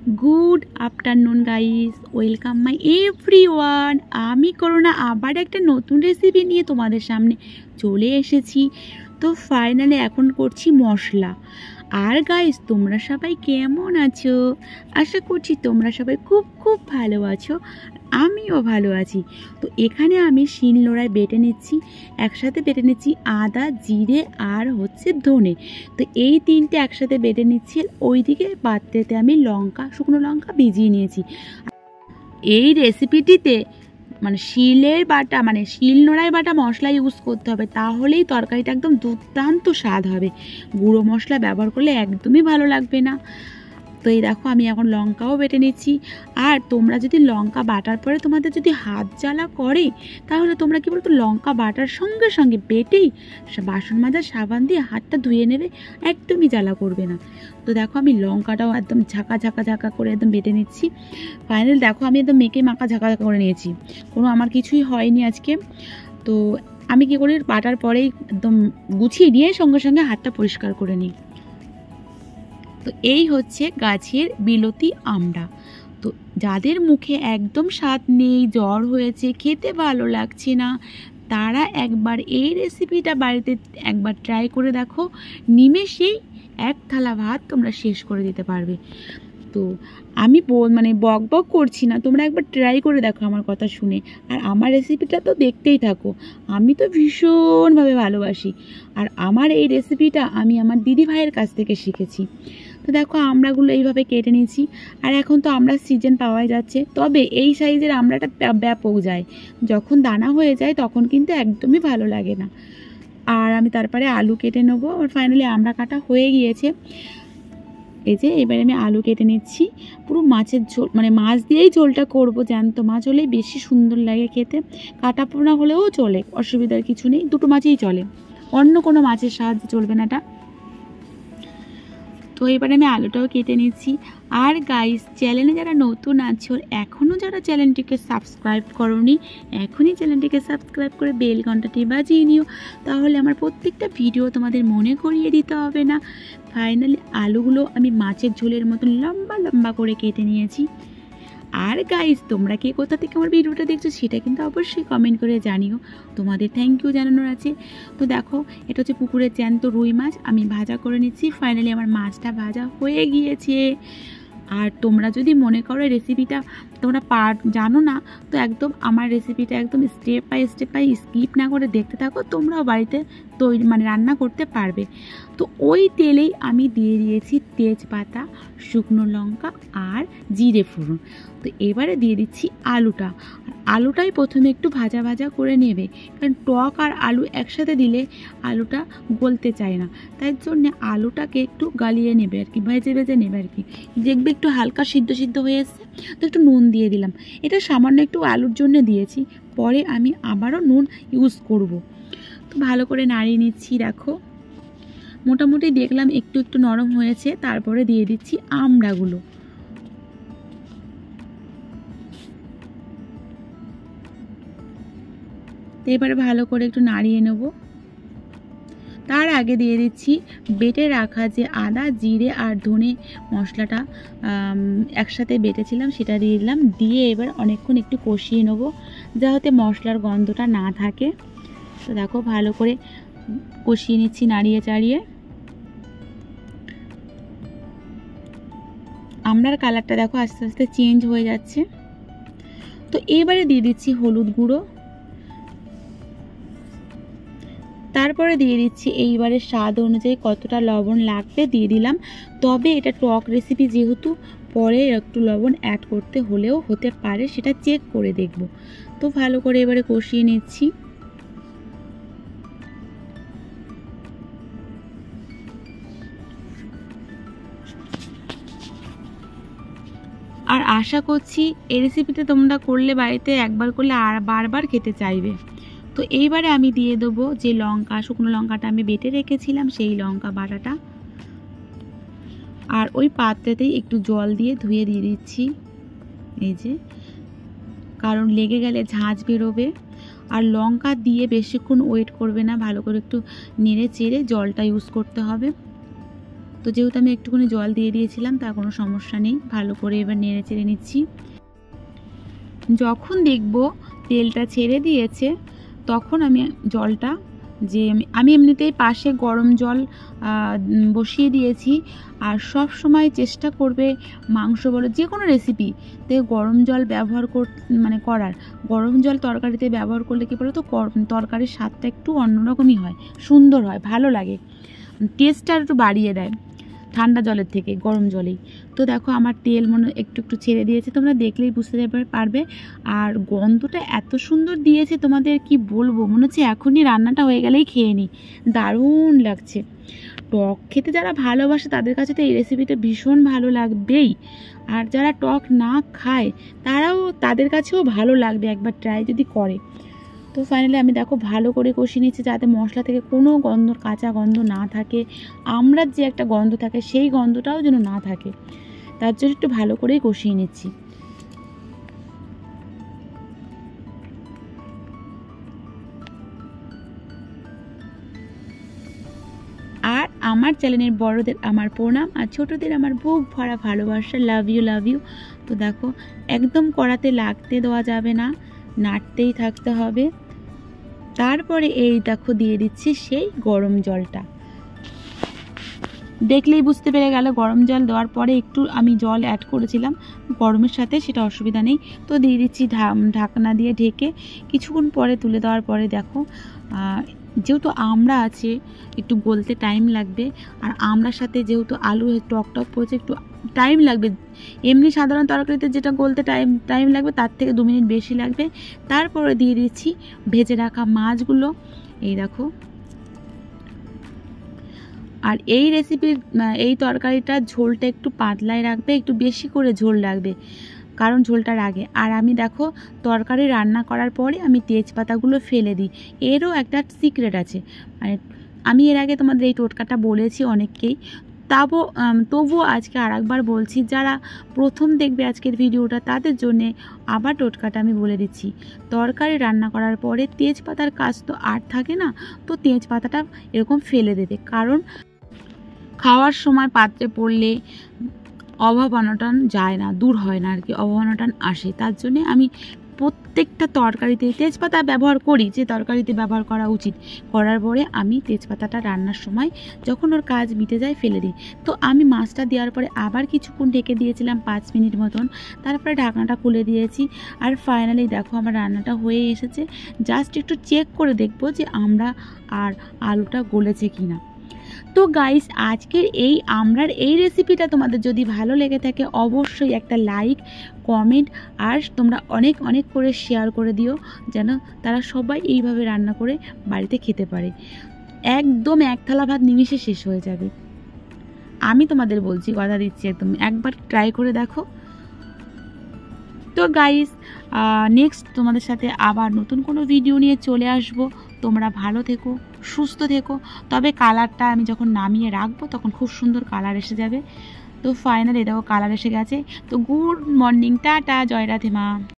Good afternoon guys, welcome my everyone. আমি corona আবার একটা নতুন রেসিপি নিয়ে তোমাদের সামনে চলে এসেছি। তো ফাইনালি এখন করছি মশলা। আর গাইস, তোমরা সবাই কেমন আছো? আশা করছি তোমরা সবাই খুব খুব ভালো আছো, আমিও ভালো আছি। তো এখানে আমি শিলনোড়ায় বেটে নিচ্ছি, একসাথে বেটে নিচ্ছি আদা, জিরে আর হচ্ছে ধনে। তো এই তিনটে একসাথে বেটে নিচ্ছি। ওইদিকে পাত্রেতে আমি লঙ্কা, শুকনো লঙ্কা ভিজিয়ে নিয়েছি। এই রেসিপিটিতে শিলের বাটা শিলনোড়ায় বাটা মশলা ইউজ করতে হবে, তাহলেই তরকারিটা একদম দুর্দান্ত স্বাদ হবে। গুঁড়ো মশলা ব্যবহার করলে একদমই ভালো লাগবে না। তো এই দেখো, আমি এখন লঙ্কাও বেটে নিচ্ছি। আর তোমরা যদি লঙ্কা বাটার পরে তোমাদের যদি হাত জ্বালা করে, তাহলে তোমরা কি বলতো, লঙ্কা বাটার সঙ্গে সঙ্গে বেটেই বাসন মাজার সাবান দিয়ে হাতটা ধুয়ে নেবে, একদমই জ্বালা করবে না। তো দেখো, আমি লঙ্কাটাও একদম ঝাঁকা ঝাঁকা ঝাঁকা করে একদম বেটে নিচ্ছি। ফাইনাল দেখো, আমি একদম মেখে মাখা ঝাঁকা ঝাঁকা করে নিয়েছি, কোনো আমার কিছুই হয়নি আজকে। তো আমি কি করি, বাটার পরেই একদম গুছিয়ে নিয়ে সঙ্গে সঙ্গে হাতটা পরিষ্কার করে নিই। তো এই হচ্ছে গাছের বিলতি আমড়া। তো যাদের মুখে একদম স্বাদ নেই, জ্বর হয়েছে, খেতে ভালো লাগছে না, তারা একবার এই রেসিপিটা বাড়িতে একবার ট্রাই করে দেখো। নিমেষেই এক থালা ভাত তোমরা শেষ করে দিতে পারবে। তো আমি বক বক করছি না, তোমরা একবার ট্রাই করে দেখো আমার কথা শুনে। আর আমার রেসিপিটা তো দেখতেই থাকো, আমি তো ভীষণভাবে ভালোবাসি। আর আমার এই রেসিপিটা আমি আমার দিদি ভাইয়ের কাছ থেকে শিখেছি। তো দেখো, আমড়াগুলো এইভাবে কেটে নিয়েছি। আর এখন তো আমড়ার সিজন পাওয়াই যাচ্ছে, তবে এই সাইজের আমড়াটা ব্যাপক যায়। যখন দানা হয়ে যায় তখন কিন্তু একদমই ভালো লাগে না। আর আমি তারপরে আলু কেটে নেবো। আর ফাইনালি আমড়া কাটা হয়ে গিয়েছে। এই যে এবারে আমি আলু কেটে নিচ্ছি। পুরো মাছের ঝোল, মাছ দিয়েই ঝোলটা করব, জ্যান্ত মাছ হলেই বেশি সুন্দর লাগে খেতে। কাটা পোনা হলেও চলে, অসুবিধার কিছু নেই, দুটো মাছই চলে, অন্য কোনো মাছের সাহায্যে চলবে না এটা। তো এবারে আমি আলুটাও কেটে নিচ্ছি। আর গাইস, চ্যানেলে যারা নতুন আছো, এখনও যারা চ্যানেলটিকে সাবস্ক্রাইব করোনি, এখনই চ্যানেলটিকে সাবস্ক্রাইব করে বেল ঘন্টাটি বাজিয়ে নিও, তাহলে আমার প্রত্যেকটা ভিডিও তোমাদের মনে করিয়ে দিতে হবে না। ফাইনালি আলুগুলো আমি মাছের ঝোলের মতন লম্বা লম্বা করে কেটে নিয়েছি। আর গাইস, তোমরা কে কোথা থেকে আমার ভিডিওটা দেখছো সেটা কিন্তু অবশ্যই কমেন্ট করে জানিও, তোমাদের থ্যাংক ইউ জানানোর আছে। তো দেখো, এটা হচ্ছে পুকুরের জ্যান্ত রুই মাছ, আমি ভাজা করে নিচ্ছি। ফাইনালি আমার মাছটা ভাজা হয়ে গিয়েছে। আর তোমরা যদি মনে করো রেসিপিটা তোমরা জানো না, তো একদম আমার রেসিপিটা একদম স্টেপ বাই স্কিপ না করে দেখতে থাকো, তোমরাও বাড়িতে তৈরি রান্না করতে পারবে। তো ওই তেলেই আমি দিয়ে দিয়েছি তেজপাতা, শুকনো লঙ্কা আর জিরে ফোড়ন। তো এবারে দিয়ে দিচ্ছি আলুটা। আলুটাই প্রথমে একটু ভাজা ভাজা করে নেবে, কারণ টক আর আলু একসাথে দিলে আলুটা গলতে চায় না, তাই জন্যে আলুটাকে একটু গালিয়ে নেবে আর কি, ভেজে ভেজে নেবে আর কি। দেখবে একটু হালকা সিদ্ধ সিদ্ধ হয়ে এসছে, তো একটু নুন দিয়ে দিলাম। এটা সামান্য একটু আলুর জন্য দিয়েছি, পরে আমি আবারও নুন ইউজ করব। তো ভালো করে নাড়িয়ে নিচ্ছি। দেখো, মোটামুটি দেখলাম একটু একটু নরম হয়েছে, তারপরে দিয়ে দিচ্ছি আমড়াগুলো। এবারে ভালো করে একটু নাড়িয়ে নেব। তার আগে দিয়ে দিচ্ছি বেটে রাখা যে আদা, জিরে আর ধনে মশলাটা একসাথে বেটেছিলাম, সেটা দিয়ে দিলাম। দিয়ে এবার অনেকক্ষণ একটু কষিয়ে নেব, যাতে মশলার গন্ধটা না থাকে। তো দেখো, ভালো করে কষিয়ে নিচ্ছি নাড়িয়ে চাড়িয়ে। আমড়ার কালারটা দেখো আস্তে আস্তে চেঞ্জ হয়ে যাচ্ছে। তো এবারে দিয়ে দিচ্ছি হলুদ গুঁড়ো, তারপরে দিয়ে দিচ্ছি এইবারে স্বাদ অনুযায়ী কতটা লবণ লাগবে দিয়ে দিলাম। তবে এটা টক রেসিপি যেহেতু, পরে একটু লবণ অ্যাড করতে হলেও হতে পারে, সেটা চেক করে দেখব। তো ভালো করে এবারে কষিয়ে নিচ্ছি। আর আশা করছি এই রেসিপিটা তোমরা করলে বাড়িতে একবার করলে আর বারবার খেতে চাইবে। তো এইবারে আমি দিয়ে দেবো যে লঙ্কা, শুকনো লঙ্কাটা আমি বেটে রেখেছিলাম, সেই লঙ্কা বাটাটা। আর ওই পাত্রেতেই একটু জল দিয়ে ধুয়ে দিয়ে দিচ্ছি, এই যে, কারণ লেগে গেলে ঝাঁঝ বেরোবে। আর লঙ্কা দিয়ে বেশিক্ষণ ওয়েট করবে না, ভালো করে একটু নেড়ে চেড়ে জলটা ইউজ করতে হবে। তো যেহেতু আমি একটুখানি জল দিয়ে দিয়েছিলাম, তার কোনো সমস্যা নেই। ভালো করে এবার নেড়ে চেড়ে নিচ্ছি। যখন দেখব তেলটা ছেড়ে দিয়েছে তখন আমি জলটা, যে আমি এমনিতেই পাশে গরম জল বসিয়ে দিয়েছি। আর সব সময় চেষ্টা করবে মাংস বলো যে কোনো রেসিপিতে গরম জল ব্যবহার করার। গরম জল তরকারিতে ব্যবহার করলে কী বলো তো, তরকারির স্বাদটা একটু অন্যরকমই হয়, সুন্দর হয়, ভালো লাগে, টেস্টটা একটু বাড়িয়ে দেয় ঠান্ডা জলের থেকে গরম জলেই। তো দেখো আমার তেল মনে একটু একটু ছেড়ে দিয়েছে, তোমরা দেখলেই বুঝতে পারবে। আর গন্ধটা এত সুন্দর দিয়েছে, তোমাদের কি বলবো, মনে হচ্ছে এখনই রান্নাটা হয়ে গেলেই খেয়ে নিই, দারুণ লাগছে। টক খেতে যারা ভালোবাসে তাদের কাছে তো এই রেসিপিটা ভীষণ ভালো লাগবেই। আর যারা টক না খায় তাদের কাছেও ভালো লাগবে একবার ট্রাই যদি করে। তো ফাইনালি আমি দেখো ভালো করে কষিয়ে নিচ্ছি, যাতে মশলা থেকে কোনো কাঁচা গন্ধ না থাকে, আমড়ার যে একটা গন্ধ থাকে সেই গন্ধটাও যেন না থাকে, তার জন্য একটু ভালো করেই কষিয়ে নিচ্ছি। আর আমার চ্যানেলের বড়দের আমার প্রণাম, আর ছোটদের আমার বুক ভরা ভালোবাসা, লাভ ইউ। তো দেখো একদম কড়াতে লাগতে দেওয়া যাবে না, নাড়তেই থাকতে হবে। তারপরে এই দেখো দিয়ে দিচ্ছি সেই গরম জলটা। দেখলেই বুঝতে পেরে গেল গরম জল দেওয়ার পরে একটু আমি জল অ্যাড করেছিলাম গরমের সাথে, সেটা অসুবিধা নেই। তো দিয়ে দিচ্ছি ঢাকনা দিয়ে ঢেকে। কিছুক্ষণ পরে তুলে দেওয়ার পরে দেখো যেহেতু আমড়া আছে একটু গলতে টাইম লাগবে, আর আমড়ার সাথে যেহেতু আলু টক পড়েছে একটু টাইম লাগবে। এমনি সাধারণ তরকারিতে যেটা গলতে টাইম লাগবে তার থেকে 2 মিনিট বেশি লাগবে। তারপরে দিয়ে দিচ্ছি ভেজে রাখা মাছগুলো, এই দেখো। আর এই রেসিপির এই তরকারিটার ঝোলটা একটু পাতলাই রাখবে, একটু বেশি করে ঝোল রাখবে, কারণ ঝোলটার আগে। আর আমি দেখো তরকারি রান্না করার পরে আমি তেজপাতাগুলো ফেলে দিই, এরও একটা সিক্রেট আছে। মানে আমি এর আগে তোমাদের এই টোটকাটা বলেছি অনেককেই, তবুও আজকে আরেকবার বলছি, যারা প্রথম দেখবে আজকের ভিডিওটা তাদের জন্যে আবার টোটকাটা আমি বলে দিচ্ছি। তরকারি রান্না করার পরে তেজপাতার কাজ তো আর থাকে না, তো তেজপাতাটা এরকম ফেলে দেবে, কারণ খাওয়ার সময় পাত্রে পড়লে অভাব অনটন যায় না, দূর হয় না আর কি, অভাব অনটন আসে। তার জন্যে আমি প্রত্যেকটা তরকারিতে তেজপাতা ব্যবহার করি, যে তরকারিতে ব্যবহার করা উচিত। করার পরে আমি তেজপাতাটা রান্নার সময় যখন ওর কাজ মিটে যায় ফেলে দিই। তো আমি মাছটা দেওয়ার পরে আবার কিছুক্ষণ ঢেকে দিয়েছিলাম 5 মিনিট মতন, তারপরে ঢাকনাটা খুলে দিয়েছি। আর ফাইনালি দেখো আমার রান্নাটা হয়ে এসেছে। জাস্ট একটু চেক করে দেখবো যে আমরা আর আলুটা গলেছে কিনা। তো গাইস আজকের এই আমড়ার এই রেসিপিটা তোমাদের যদি ভালো লেগে থাকে অবশ্যই একটা লাইক, কমেন্ট আর তোমরা অনেক অনেক করে শেয়ার করে দিও, যেন তারা সবাই এইভাবে রান্না করে বাড়িতে খেতে পারে। একদম এক থালা ভাত নিমিষে শেষ হয়ে যাবে, আমি তোমাদের বলছি, কথা দিচ্ছি, একদম একবার ট্রাই করে দেখো। তো গাইস নেক্সট তোমাদের সাথে আবার নতুন কোনো ভিডিও নিয়ে চলে আসব। তোমরা ভালো থেকো, সুস্থ থেকো। তবে কালারটা আমি যখন নামিয়ে রাখবো তখন খুব সুন্দর কালার এসে যাবে। তো ফাইনালি দেখো কালার এসে গেছে। তো গুড মর্নিং, টাটা, জয় রাধে মা।